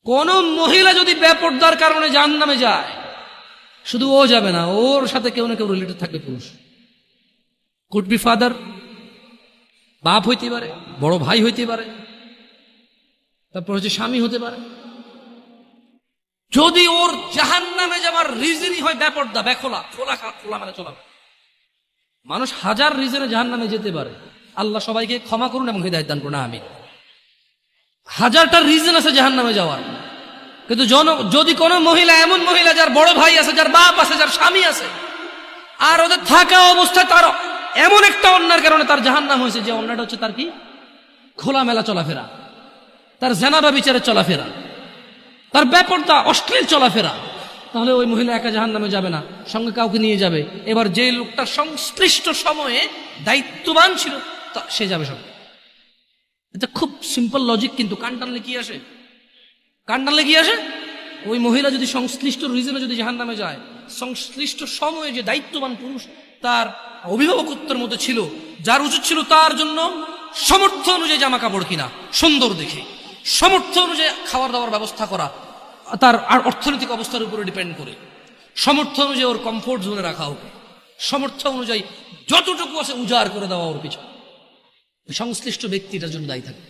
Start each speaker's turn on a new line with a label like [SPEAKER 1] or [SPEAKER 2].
[SPEAKER 1] কোন মহিলা যদি বেপরদার কারণে জাহান্নামে যায়, শুধু ও যাবে না, ওর সাথে কেউ না কেউ রিলেটেড থাকবে পুরুষ। কুড বি ফাদার, বাপ হইতে পারে, বড় ভাই হইতে পারে, তারপর হচ্ছে স্বামী হতে পারে। যদি ওর জাহান্নামে যাওয়ার রিজনই হয় বেপরদা, বেখোলা, খোলা মানে চলা। মানুষ হাজার রিজনে জাহান্নামে যেতে পারে, আল্লাহ সবাইকে ক্ষমা করুন এবং হিদায়াত দান করুন, আমি। হাজারটা রিজন আছে জাহান্নামে যাওয়ার, কিন্তু যদি কোনো মহিলা, এমন মহিলা যার বড় ভাই আছে, যার বাপ আছে, যার স্বামী আছে, আর ওদের থাকা অবস্থায় তার এমন একটা অন্যায়ের কারণে তার জাহান্নাম হয়েছে, যে অন্যটা হচ্ছে তার কি খোলামেলা চলাফেরা, তার জেনাবা বিচারে চলাফেরা, তার বেপরদা অশ্লীল চলাফেরা, তাহলে ওই মহিলা একা জাহান্নামে যাবে না, সঙ্গে কাউকে নিয়ে যাবে। এবার যে লোকটা সংশ্লিষ্ট সময়ে দায়িত্ববান ছিল সে যাবে সঙ্গে। এটা খুব সিম্পল লজিক, কিন্তু কান টানলে কি আসে? কান টানলে কি আসে? ওই মহিলা যদি সংশ্লিষ্ট রিজনে যদি জাহান্নামে যায়, সংশ্লিষ্ট সময়ে যে দায়িত্ববান পুরুষ তার অভিভাবকত্বের মধ্যে ছিল, যার উচিত ছিল তার জন্য সামর্থ্য অনুযায়ী জামা কাপড় কিনা সুন্দর দেখে, সামর্থ্য অনুযায়ী খাবার দাবার ব্যবস্থা করা, তার আর অর্থনৈতিক অবস্থার উপরে ডিপেন্ড করে, সামর্থ্য অনুযায়ী ওর কমফোর্ট জোনে রাখা হোক, সামর্থ্য অনুযায়ী যতটুকু আছে উজাড় করে দেওয়া ওর পিছনে, সংশ্লিষ্ট ব্যক্তিটার জন্য দায়ী থাকে।